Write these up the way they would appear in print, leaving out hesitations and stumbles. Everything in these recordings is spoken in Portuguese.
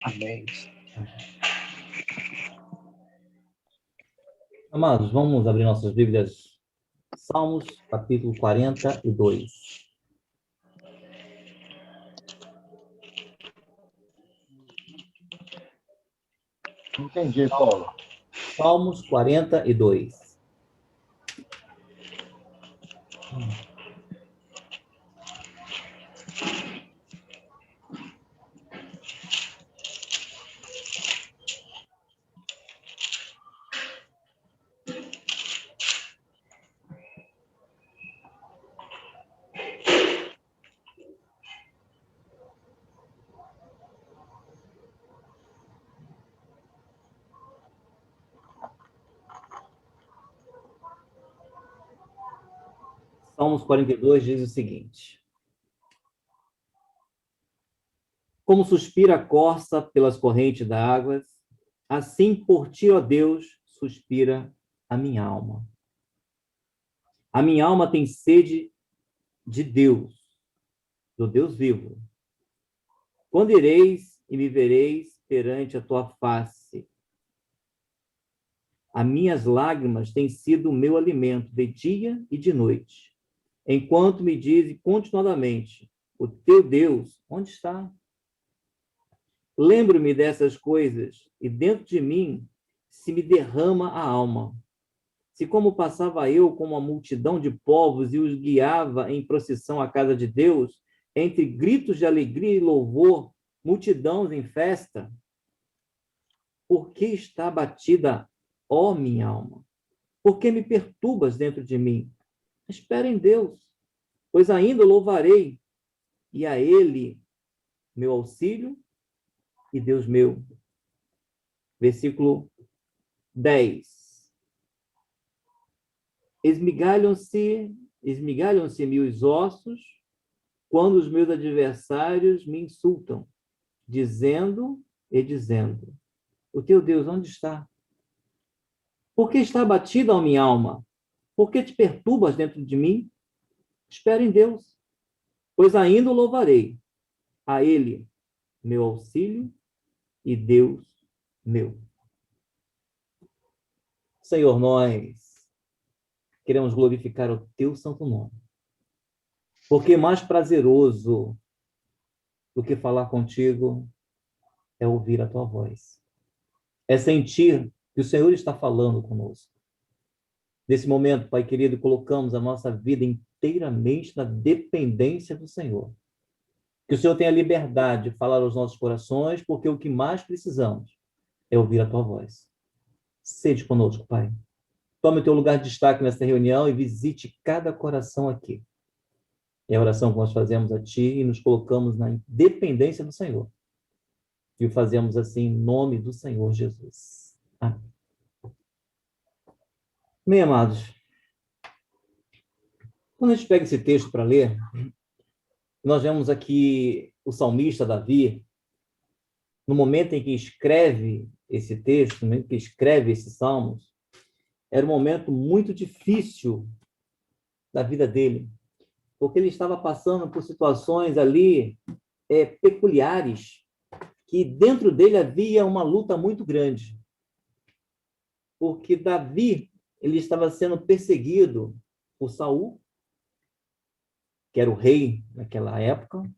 Amém. Amados, vamos abrir nossas Bíblias. Salmos, capítulo 42. Entendi, Paulo. Salmos 42. Salmos 42 diz o seguinte: Como suspira a corça pelas correntes das águas, assim por ti, ó Deus, suspira a minha alma. A minha alma tem sede de Deus, do Deus vivo. Quando ireis e me vereis perante a tua face? As minhas lágrimas têm sido o meu alimento de dia e de noite, enquanto me dizem continuadamente: o teu Deus, onde está? Lembro-me dessas coisas, e dentro de mim se me derrama a alma. Se como passava eu com uma multidão de povos e os guiava em procissão à casa de Deus, entre gritos de alegria e louvor, multidões em festa, por que está abatida, ó minha alma? Por que me perturbas dentro de mim? Espera em Deus, pois ainda louvarei, e a Ele meu auxílio e Deus meu. Versículo 10. Esmigalham-se-me os ossos quando os meus adversários me insultam, dizendo e dizendo: o teu Deus onde está? Por que está abatida a minha alma? Por que te perturbas dentro de mim? Espera em Deus, pois ainda o louvarei, a Ele meu auxílio e Deus meu. Senhor, nós queremos glorificar o teu santo nome, porque mais prazeroso do que falar contigo é ouvir a tua voz, é sentir que o Senhor está falando conosco. Nesse momento, Pai querido, colocamos a nossa vida inteiramente na dependência do Senhor. Que o Senhor tenha liberdade de falar aos nossos corações, porque o que mais precisamos é ouvir a tua voz. Sede conosco, Pai. Tome o teu lugar de destaque nessa reunião e visite cada coração aqui. É a oração que nós fazemos a Ti e nos colocamos na dependência do Senhor. E o fazemos assim em nome do Senhor Jesus. Amém. Bem, amados, quando a gente pega esse texto para ler, nós vemos aqui o salmista Davi, no momento em que escreve esse texto, no momento em que escreve esses salmos, era um momento muito difícil da vida dele, porque ele estava passando por situações ali peculiares, que dentro dele havia uma luta muito grande. Porque Davi, ele estava sendo perseguido por Saul, que era o rei naquela época,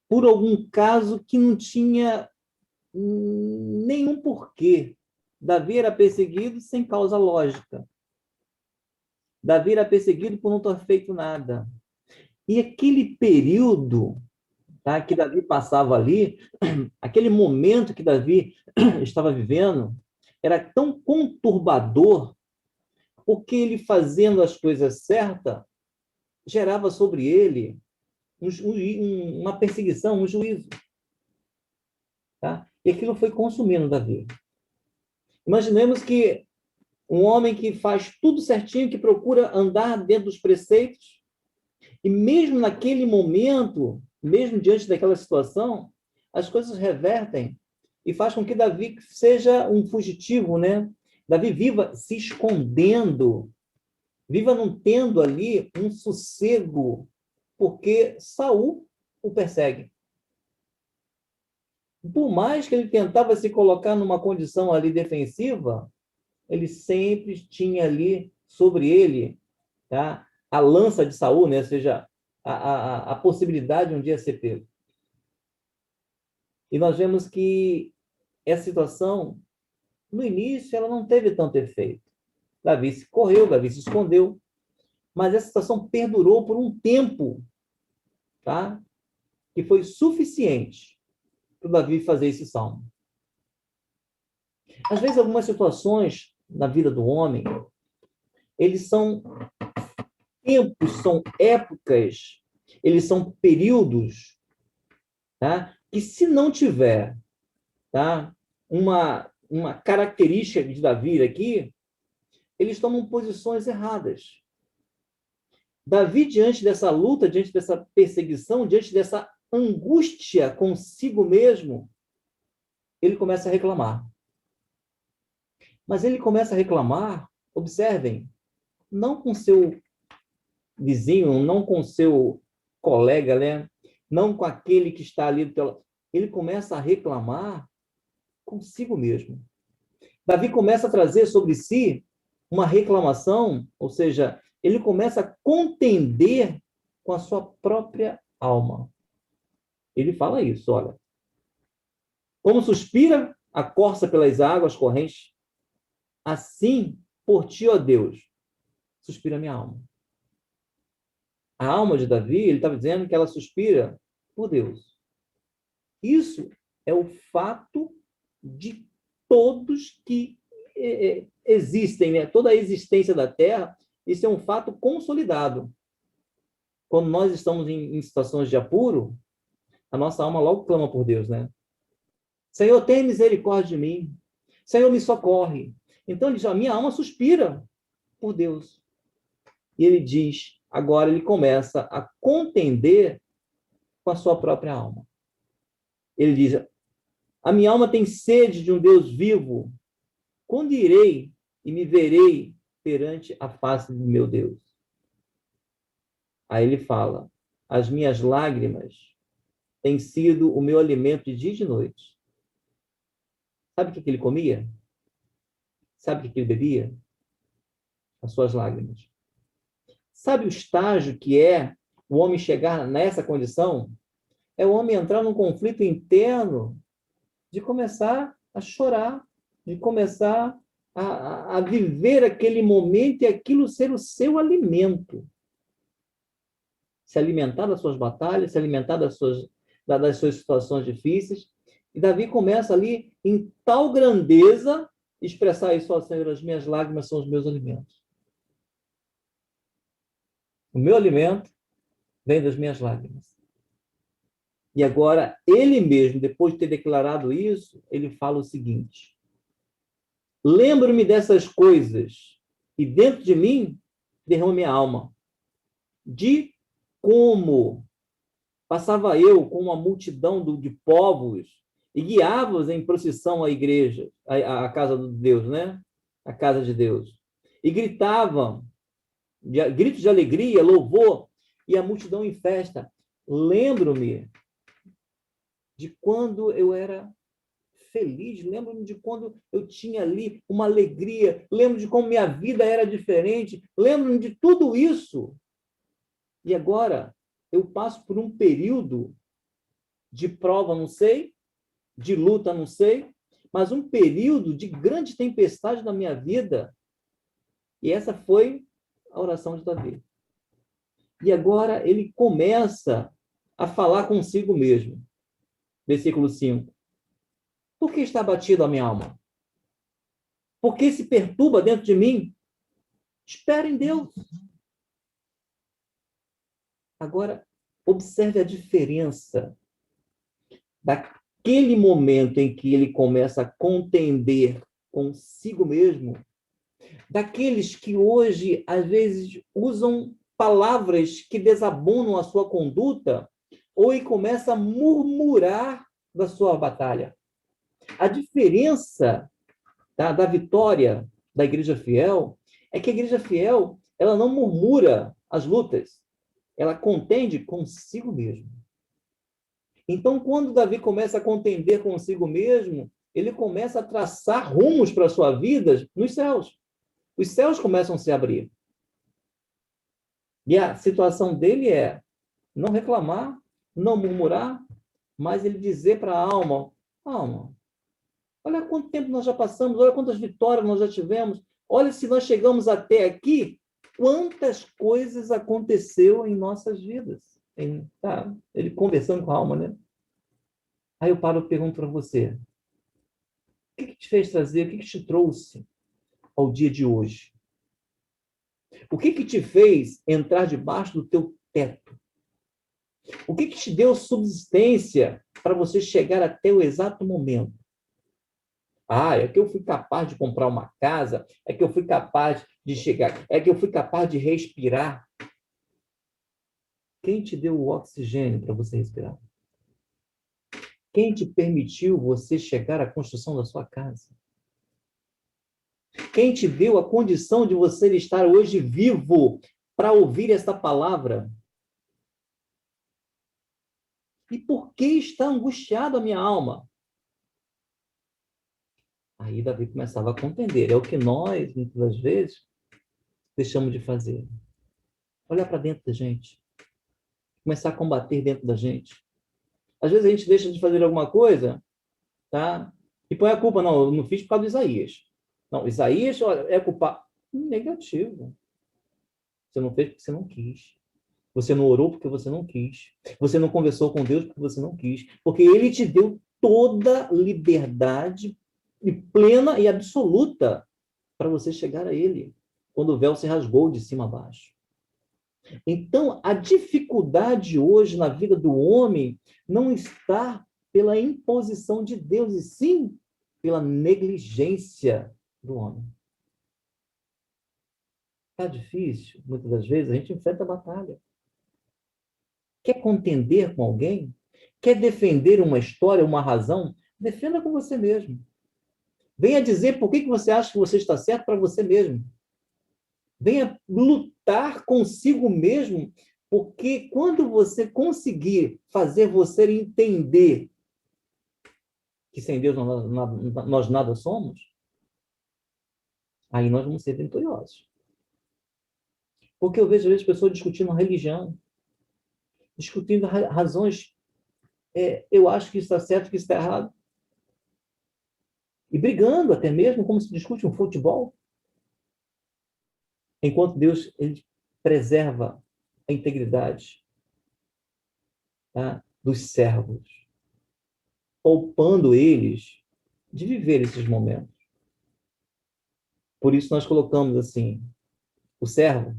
por algum caso que não tinha nenhum porquê. Davi era perseguido sem causa lógica. Davi era perseguido por não ter feito nada. E aquele período, tá, que Davi passava ali, aquele momento que Davi estava vivendo, era tão conturbador, porque ele fazendo as coisas certas, gerava sobre ele uma perseguição, um juízo. Tá? E aquilo foi consumindo Davi. Imaginemos que um homem que faz tudo certinho, que procura andar dentro dos preceitos, e mesmo naquele momento, mesmo diante daquela situação, as coisas revertem e faz com que Davi seja um fugitivo, né? Davi viva se escondendo, viva não tendo ali um sossego, porque Saul o persegue. Por mais que ele tentava se colocar numa condição ali defensiva, ele sempre tinha ali sobre ele, tá, a lança de Saul, né? Ou seja, a possibilidade de um dia ser pego. E nós vemos que essa situação, no início, ela não teve tanto efeito. Davi se correu, Davi se escondeu, mas essa situação perdurou por um tempo, tá? Que foi suficiente para Davi fazer esse salmo. Às vezes, algumas situações na vida do homem, eles são tempos, são épocas, eles são períodos, tá? Que se não tiver, tá, uma característica de Davi aqui, eles tomam posições erradas. Davi, diante dessa luta, diante dessa perseguição, diante dessa angústia consigo mesmo, ele começa a reclamar. Mas ele começa a reclamar, observem, não com seu vizinho, não com seu colega, né? Não com aquele que está ali do teu lado. Ele começa a reclamar consigo mesmo. Davi começa a trazer sobre si uma reclamação, ou seja, ele começa a contender com a sua própria alma. Ele fala isso, olha. Como suspira a corça pelas águas correntes, assim por ti, ó Deus, suspira minha alma. A alma de Davi, ele estava dizendo que ela suspira por Deus. Isso é o fato de todos que existem, né? Toda a existência da Terra, isso é um fato consolidado. Quando nós estamos em situações de apuro, a nossa alma logo clama por Deus, né? Senhor, tem misericórdia de mim. Senhor, me socorre. Então, ele diz, a minha alma suspira por Deus. E ele diz, agora ele começa a contender com a sua própria alma. Ele diz, a minha alma tem sede de um Deus vivo. Quando irei e me verei perante a face do meu Deus? Aí ele fala, as minhas lágrimas têm sido o meu alimento de dia e de noite. Sabe o que ele comia? Sabe o que ele bebia? As suas lágrimas. Sabe o estágio que é o homem chegar nessa condição? É o homem entrar num conflito interno de começar a chorar, de começar a viver aquele momento e aquilo ser o seu alimento. Se alimentar das suas batalhas, se alimentar das suas situações difíceis. E Davi começa ali, em tal grandeza, expressar isso ao Senhor, as minhas lágrimas são os meus alimentos. O meu alimento vem das minhas lágrimas. E agora, ele mesmo, depois de ter declarado isso, ele fala o seguinte, lembro-me dessas coisas, e dentro de mim derrama minha alma, de como passava eu com uma multidão de povos e guiava-os em procissão à igreja, à casa de Deus, né? A casa de Deus. E gritavam, gritos de alegria, louvor, e a multidão em festa. Lembro-me de quando eu era feliz, lembro-me de quando eu tinha ali uma alegria, lembro de como minha vida era diferente, lembro-me de tudo isso. E agora eu passo por um período de prova, não sei, de luta, não sei, mas um período de grande tempestade na minha vida. E essa foi a oração de Davi. E agora ele começa a falar consigo mesmo. Versículo 5. Por que está abatida a minha alma? Por que se perturba dentro de mim? Espera em Deus. Agora, observe a diferença daquele momento em que ele começa a contender consigo mesmo, daqueles que hoje, às vezes, usam palavras que desabonam a sua conduta, ou e começa a murmurar da sua batalha. A diferença da vitória da igreja fiel é que a igreja fiel, ela não murmura as lutas, ela contende consigo mesmo. Então, quando Davi começa a contender consigo mesmo, ele começa a traçar rumos para a sua vida nos céus. Os céus começam a se abrir. E a situação dele é não reclamar, não murmurar, mas ele dizer para a alma, alma, olha quanto tempo nós já passamos, olha quantas vitórias nós já tivemos, olha se nós chegamos até aqui, quantas coisas aconteceu em nossas vidas. Ele conversando com a alma, né? Aí eu paro e pergunto para você, o que te fez trazer, o que te trouxe ao dia de hoje? O que te fez entrar debaixo do teu teto? O que te deu subsistência para você chegar até o exato momento? É que eu fui capaz de comprar uma casa, é que eu fui capaz de chegar, é que eu fui capaz de respirar. Quem te deu o oxigênio para você respirar? Quem te permitiu você chegar à construção da sua casa? Quem te deu a condição de você estar hoje vivo para ouvir esta palavra? E por que está angustiada a minha alma? Aí Davi começava a contender. É o que nós, muitas das vezes, deixamos de fazer. Olhar para dentro da gente. Começar a combater dentro da gente. Às vezes a gente deixa de fazer alguma coisa, tá? E põe a culpa, não, eu não fiz por causa do Isaías. Não, Isaías é culpado. Negativo. Você não fez porque você não quis. Você não orou porque você não quis. Você não conversou com Deus porque você não quis. Porque Ele te deu toda liberdade e plena e absoluta para você chegar a Ele, quando o véu se rasgou de cima a baixo. Então, a dificuldade hoje na vida do homem não está pela imposição de Deus, e sim pela negligência do homem. Está difícil, muitas das vezes, a gente enfrenta a batalha. Quer contender com alguém? Quer defender uma história, uma razão? Defenda com você mesmo. Venha dizer por que você acha que você está certo para você mesmo. Venha lutar consigo mesmo, porque quando você conseguir fazer você entender que sem Deus nós nada somos, aí nós vamos ser vitoriosos. Porque eu vejo às vezes pessoas discutindo religião, discutindo razões, eu acho que isso está certo, que isso está errado. E brigando até mesmo como se discute um futebol. Enquanto Deus ele preserva a integridade, tá, dos servos, poupando eles de viver esses momentos. Por isso nós colocamos assim, o servo,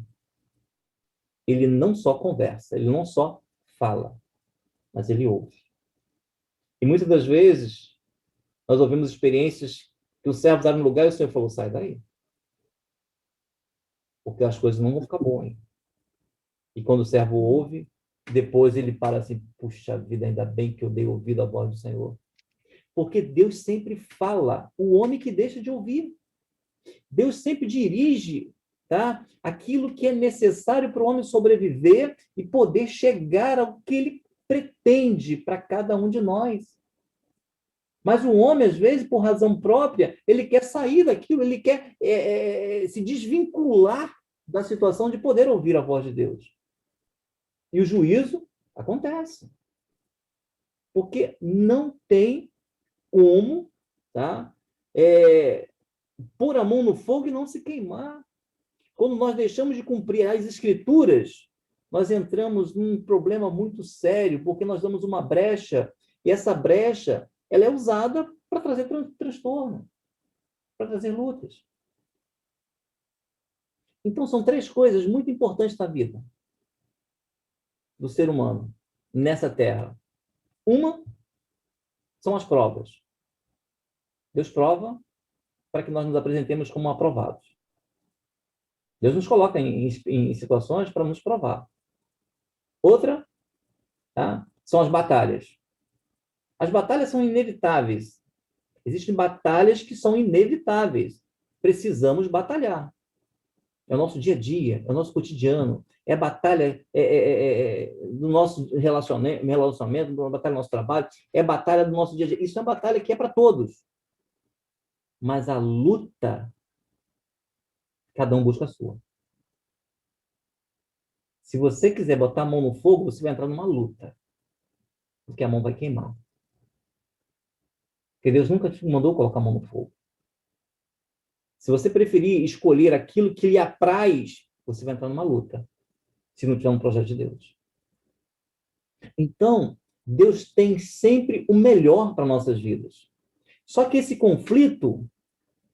ele não só conversa, ele não só fala, mas ele ouve. E muitas das vezes nós ouvimos experiências que o servo está no lugar e o Senhor falou, sai daí. Porque as coisas não vão ficar boas. Hein? E quando o servo ouve, depois ele para assim, puxa vida, ainda bem que eu dei ouvido à voz do Senhor. Porque Deus sempre fala, o homem que deixa de ouvir. Deus sempre dirige, tá, aquilo que é necessário para o homem sobreviver e poder chegar ao que ele pretende para cada um de nós. Mas o homem, às vezes, por razão própria, ele quer sair daquilo, ele quer se desvincular da situação de poder ouvir a voz de Deus. E o juízo acontece. Porque não tem como, tá, pôr a mão no fogo e não se queimar. Quando nós deixamos de cumprir as escrituras, nós entramos num problema muito sério, porque nós damos uma brecha, e essa brecha ela é usada para trazer transtorno, para trazer lutas. Então, são 3 coisas muito importantes na vida do ser humano, nessa terra. Uma são as provas. Deus prova para que nós nos apresentemos como aprovados. Deus nos coloca em situações para nos provar. Outra, tá, são as batalhas. As batalhas são inevitáveis. Existem batalhas que são inevitáveis. Precisamos batalhar. é o nosso dia a dia, é o nosso cotidiano, é a batalha do nosso relacionamento, é a batalha do nosso trabalho, é a batalha do nosso dia a dia. Isso é uma batalha que é para todos. Mas a luta, cada um busca a sua. Se você quiser botar a mão no fogo, você vai entrar numa luta. Porque a mão vai queimar. Porque Deus nunca te mandou colocar a mão no fogo. Se você preferir escolher aquilo que lhe apraz, você vai entrar numa luta. Se não tiver um projeto de Deus. Então, Deus tem sempre o melhor para nossas vidas. Só que esse conflito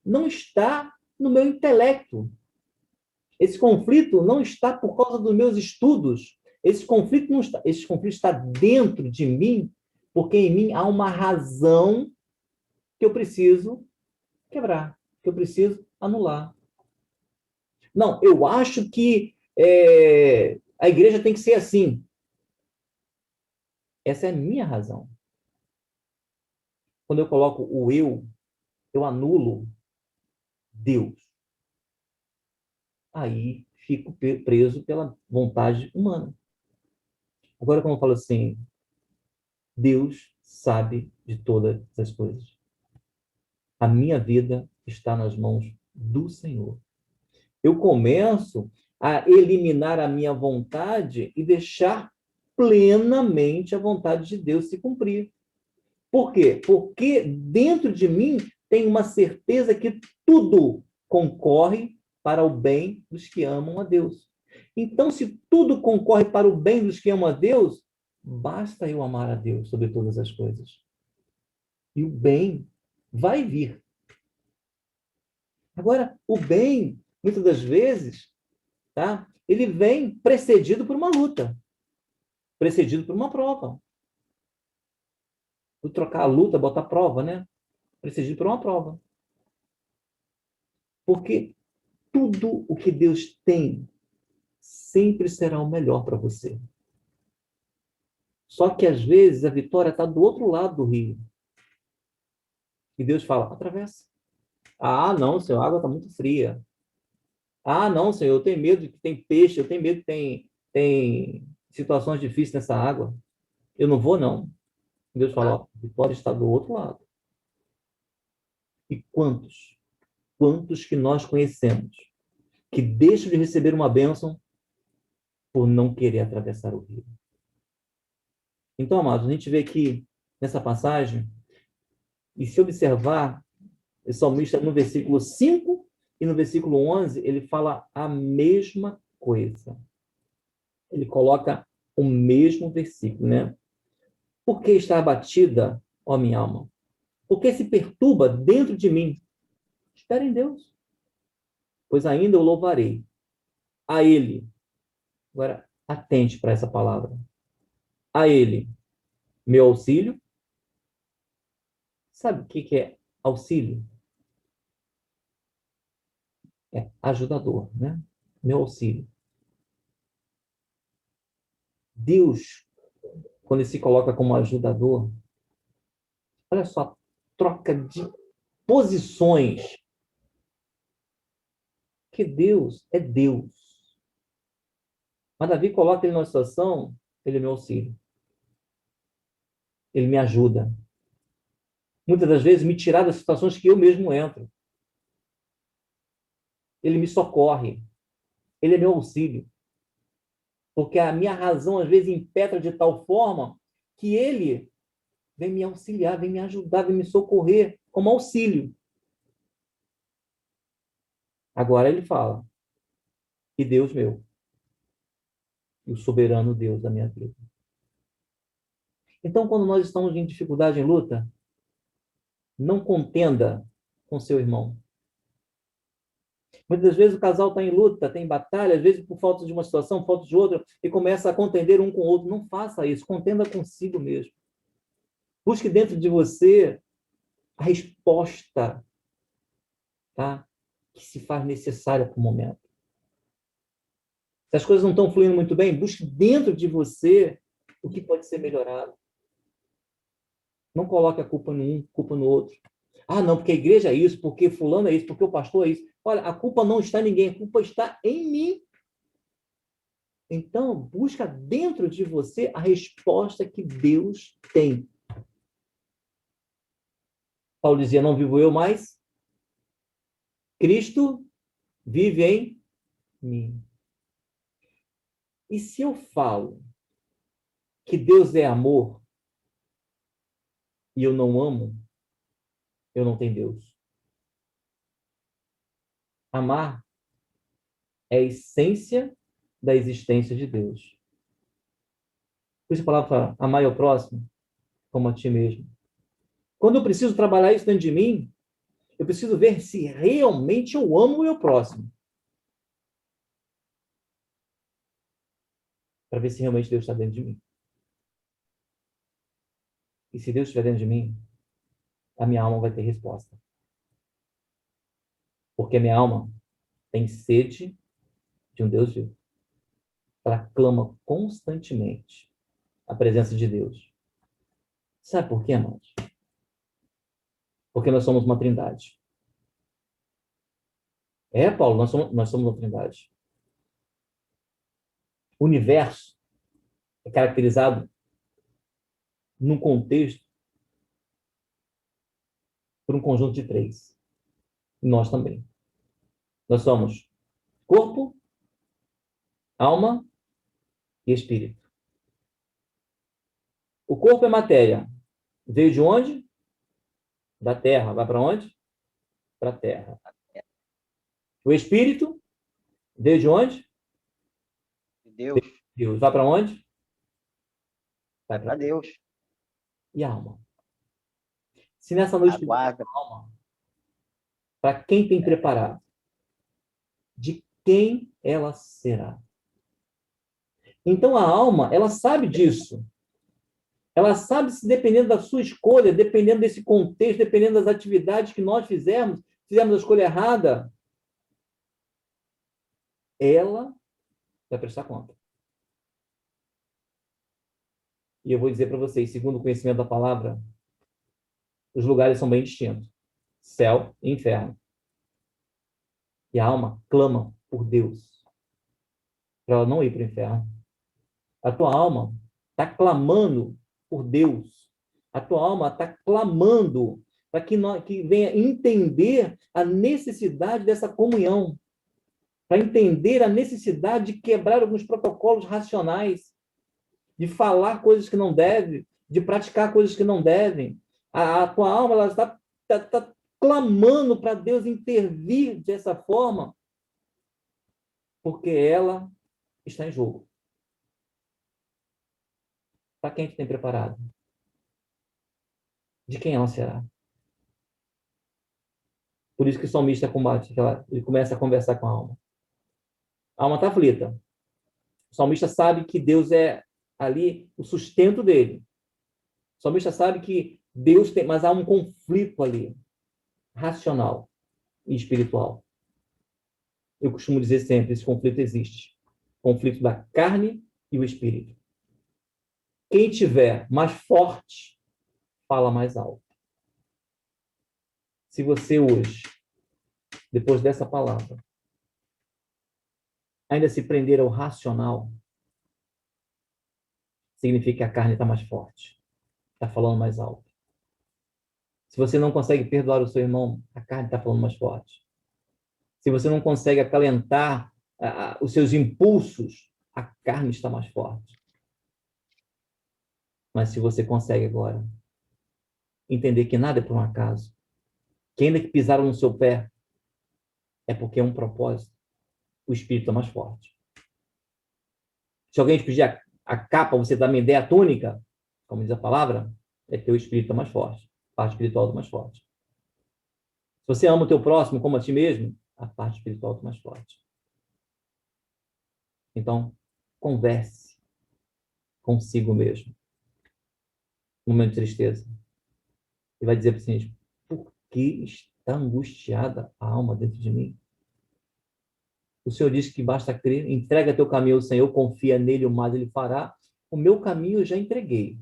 não está no meu intelecto. Esse conflito não está por causa dos meus estudos. Esse conflito está dentro de mim, porque em mim há uma razão que eu preciso quebrar, que eu preciso anular. Não, eu acho que a igreja tem que ser assim. Essa é a minha razão. Quando eu coloco o eu anulo Deus. Aí fico preso pela vontade humana. Agora, quando eu falo assim, Deus sabe de todas as coisas. A minha vida está nas mãos do Senhor. Eu começo a eliminar a minha vontade e deixar plenamente a vontade de Deus se cumprir. Por quê? Porque dentro de mim tem uma certeza que tudo concorre para o bem dos que amam a Deus. Então, se tudo concorre para o bem dos que amam a Deus, basta eu amar a Deus sobre todas as coisas. E o bem vai vir. Agora, o bem, muitas das vezes, tá? Ele vem precedido por uma luta, precedido por uma prova. Vou trocar a luta, botar prova, né? Precedido por uma prova. Porque tudo o que Deus tem sempre será o melhor para você. Só que, às vezes, a vitória está do outro lado do rio. E Deus fala, atravessa. Ah, não, Senhor, a água está muito fria. Ah, não, Senhor, eu tenho medo que tem peixe, eu tenho medo que tem situações difíceis nessa água. Eu não vou, não. Deus fala, ó, a vitória está do outro lado. E quantos que nós conhecemos que deixam de receber uma bênção por não querer atravessar o rio? Então, amados, a gente vê aqui nessa passagem, e se observar, o salmista no versículo 5 e no versículo 11, ele fala a mesma coisa. Ele coloca o mesmo versículo, né? Por que está abatida, ó minha alma? Por que se perturba dentro de mim? Espere em Deus, pois ainda o louvarei. A Ele. Agora, atente para essa palavra. A Ele, meu auxílio. Sabe o que é auxílio? É ajudador, né? Meu auxílio. Deus, quando ele se coloca como ajudador, olha só, troca de posições. Que Deus é Deus. Mas Davi coloca ele numa situação, ele é meu auxílio. Ele me ajuda. Muitas das vezes me tirar das situações que eu mesmo entro. Ele me socorre. Ele é meu auxílio. Porque a minha razão, às vezes, impetra de tal forma que ele vem me auxiliar, vem me ajudar, vem me socorrer como auxílio. Agora ele fala, e Deus meu, o soberano Deus da minha vida. Então, quando nós estamos em dificuldade, em luta, não contenda com seu irmão. Muitas vezes o casal está em luta, tem batalha, às vezes por falta de uma situação, falta de outra, e começa a contender um com o outro. Não faça isso, contenda consigo mesmo. Busque dentro de você a resposta, tá? Que se faz necessária para o momento. Se as coisas não estão fluindo muito bem, busque dentro de você o que pode ser melhorado. Não coloque a culpa em um, culpa no outro. Ah, não, porque a igreja é isso, porque fulano é isso, porque o pastor é isso. Olha, a culpa não está em ninguém, a culpa está em mim. Então, busca dentro de você a resposta que Deus tem. Paulo dizia, não vivo eu mais, Cristo vive em mim. E se eu falo que Deus é amor e eu não amo, eu não tenho Deus. Amar é a essência da existência de Deus. Por isso a palavra fala, amar ao próximo como a ti mesmo. Quando eu preciso trabalhar isso dentro de mim, eu preciso ver se realmente eu amo o meu próximo. Para ver se realmente Deus está dentro de mim. E se Deus estiver dentro de mim, a minha alma vai ter resposta. Porque a minha alma tem sede de um Deus vivo. Ela clama constantemente a presença de Deus. Sabe por quê, amados? Porque nós somos uma trindade. Paulo, nós somos uma trindade. O universo é caracterizado num contexto por um conjunto de três. Nós também. Nós somos corpo, alma e espírito. O corpo é matéria. Veio de onde? Da terra. Vai para onde? Para a terra. O espírito veio de onde? Deus. Deus. Vai para onde? Vai para Deus. E a alma? Se nessa noite Aguarda. a alma, para quem tem preparado? De quem ela será? Então a alma, ela sabe disso. Ela sabe se dependendo da sua escolha, dependendo desse contexto, dependendo das atividades que nós fizemos a escolha errada, ela vai prestar conta. E eu vou dizer para vocês, segundo o conhecimento da palavra, os lugares são bem distintos. Céu e inferno. E a alma clama por Deus, para ela não ir para o inferno. A tua alma está clamando por Deus. A tua alma está clamando para que venha entender a necessidade dessa comunhão, para entender a necessidade de quebrar alguns protocolos racionais, de falar coisas que não devem, de praticar coisas que não devem. A tua alma ela está clamando para Deus intervir dessa forma, porque ela está em jogo. Para quem a gente tem preparado? De quem ela será? Por isso que o salmista combate, ele começa a conversar com a alma. A alma está aflita. O salmista sabe que Deus é ali o sustento dele. O salmista sabe que Deus tem, mas há um conflito ali, racional e espiritual. Eu costumo dizer sempre, esse conflito existe. O conflito da carne e o espírito. Quem tiver mais forte, fala mais alto. Se você hoje, depois dessa palavra, ainda se prender ao racional, significa que a carne está mais forte. Está falando mais alto. Se você não consegue perdoar o seu irmão, a carne está falando mais forte. Se você não consegue acalentar os seus impulsos, a carne está mais forte. Mas se você consegue agora entender que nada é por um acaso, que ainda que pisaram no seu pé, é porque é um propósito, o espírito é mais forte. Se alguém te pedir a capa, você também der a túnica, como diz a palavra, é que o espírito é mais forte, a parte espiritual é mais forte. Se você ama o teu próximo como a ti mesmo, a parte espiritual é mais forte. Então, converse consigo mesmo. No momento de tristeza. E vai dizer para si, por que está angustiada a alma dentro de mim? O Senhor disse que basta crer, entrega teu caminho ao Senhor, confia nele, o mais ele fará. O meu caminho eu já entreguei.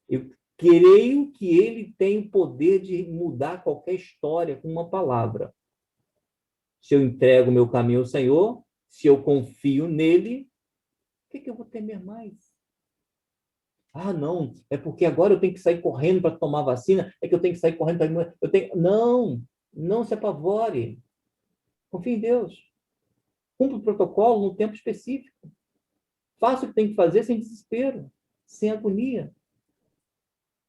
Eu creio que ele tem o poder de mudar qualquer história com uma palavra. Se eu entrego o meu caminho ao Senhor, se eu confio nele, o que eu vou temer mais? Ah, não, é porque agora eu tenho que sair correndo para tomar vacina, é que eu tenho que sair correndo para... Não, não se apavore. Confie em Deus. Cumpra o protocolo no tempo específico. Faça o que tem que fazer sem desespero, sem agonia.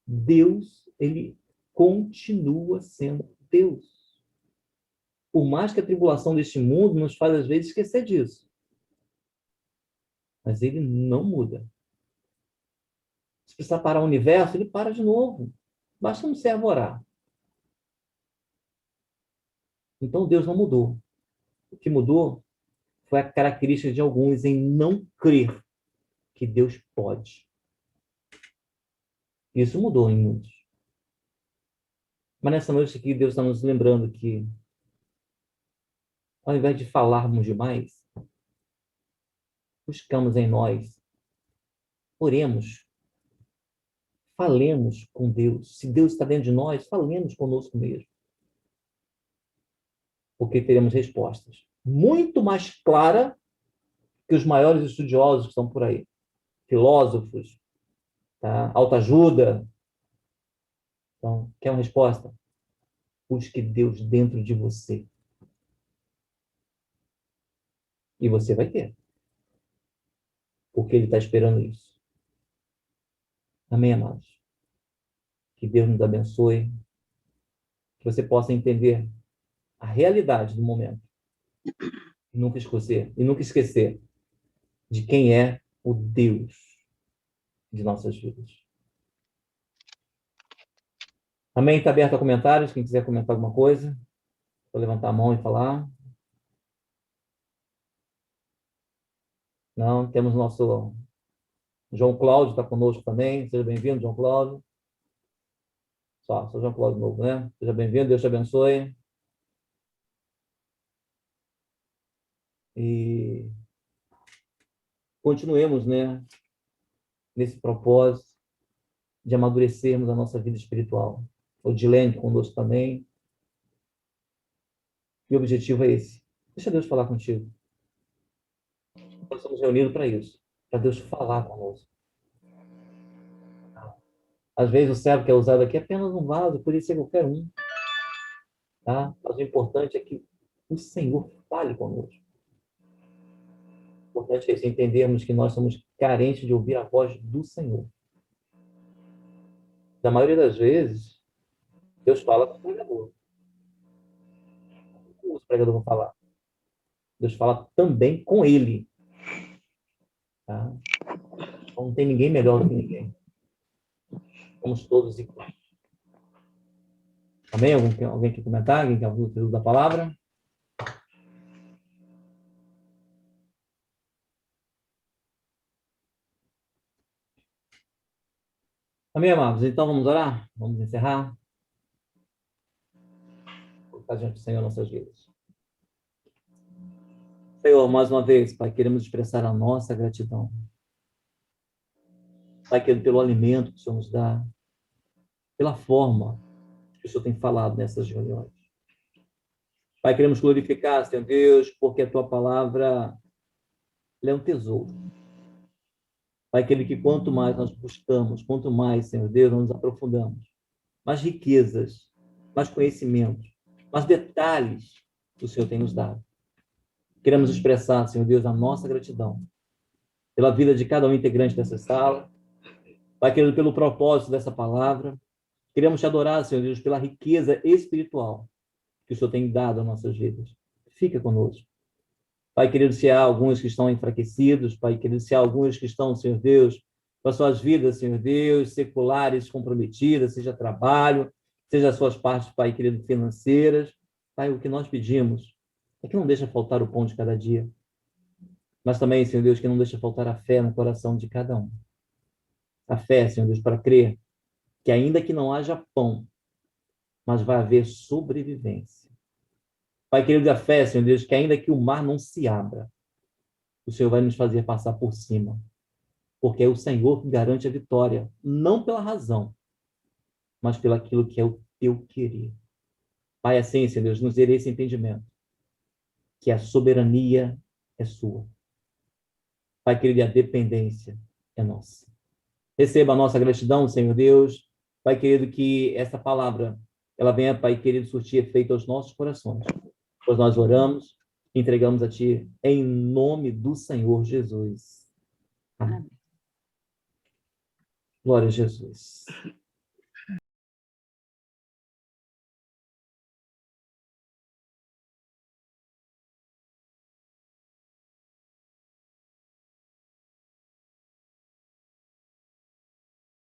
Deus, ele continua sendo Deus. Por mais que a tribulação deste mundo nos faz, às vezes, esquecer disso. Mas ele não muda. Se precisar parar o universo, ele para de novo. Basta um servo orar. Então, Deus não mudou. O que mudou foi a característica de alguns em não crer que Deus pode. Isso mudou em muitos. Mas nessa noite aqui, Deus está nos lembrando que, ao invés de falarmos demais, buscamos em nós, oremos, falemos com Deus. Se Deus está dentro de nós, falemos conosco mesmo. Porque teremos respostas muito mais claras que os maiores estudiosos que estão por aí. Filósofos, tá? Autoajuda. Então, quer uma resposta? Busque Deus dentro de você. E você vai ter. Porque Ele está esperando isso. Amém, amados? Que Deus nos abençoe. Que você possa entender a realidade do momento. E nunca esquecer de quem é o Deus de nossas vidas. Amém? Está aberto a comentários. Quem quiser comentar alguma coisa, vou levantar a mão e falar. Não, temos nosso João Cláudio, está conosco também. Seja bem-vindo, João Cláudio. Só João Cláudio novo, né? Seja bem-vindo, Deus te abençoe. E continuemos, né, nesse propósito de amadurecermos a nossa vida espiritual. O Dilene conosco também. E o objetivo é esse. Deixa Deus falar contigo. Nós estamos reunidos para isso, para Deus falar conosco. Às vezes o servo que é usado aqui é apenas um vaso, podia ser qualquer um. Tá? Mas o importante é que o Senhor fale conosco. O importante é isso, entendermos que nós somos carentes de ouvir a voz do Senhor. Na maioria das vezes, Deus fala com o pregador. Como os pregadores vão falar? Deus fala também com ele. Tá? Então, não tem ninguém melhor do que ninguém. Somos todos iguais. Amém? Alguém quer comentar? Alguém quer o uso da palavra? Amém, amados? Então vamos orar? Vamos encerrar? Vou colocar diante do Senhor nossas vidas. Senhor, mais uma vez, Pai, queremos expressar a nossa gratidão. Pai, querido, pelo alimento que o Senhor nos dá, pela forma que o Senhor tem falado nessas reuniões. Pai, queremos glorificar, Senhor Deus, porque a Tua palavra é um tesouro. Pai, querido, que quanto mais nós buscamos, quanto mais, Senhor Deus, nós nos aprofundamos, mais riquezas, mais conhecimentos, mais detalhes que o Senhor tem nos dado. Queremos expressar, Senhor Deus, a nossa gratidão pela vida de cada um integrante dessa sala. Pai, querido, pelo propósito dessa palavra. Queremos te adorar, Senhor Deus, pela riqueza espiritual que o Senhor tem dado às nossas vidas. Fica conosco. Pai, querido, se há alguns que estão enfraquecidos, Pai, querido, se há alguns que estão, Senhor Deus, com as suas vidas, Senhor Deus, seculares, comprometidas, seja trabalho, seja as suas partes, Pai, querido, financeiras. Pai, o que nós pedimos é que não deixa faltar o pão de cada dia, mas também, Senhor Deus, que não deixa faltar a fé no coração de cada um. A fé, Senhor Deus, para crer que ainda que não haja pão, mas vai haver sobrevivência. Pai querido, a fé, Senhor Deus, que ainda que o mar não se abra, o Senhor vai nos fazer passar por cima, porque é o Senhor que garante a vitória, não pela razão, mas pelo aquilo que é o teu querer. Pai, assim, Senhor Deus, nos dê esse entendimento. que a soberania é sua. Pai querido, a dependência é nossa. Receba a nossa gratidão, Senhor Deus. Pai querido, que essa palavra, ela venha, Pai querido, surtir efeito aos nossos corações. Pois nós oramos, entregamos a Ti, em nome do Senhor Jesus. Amém. Glória a Jesus.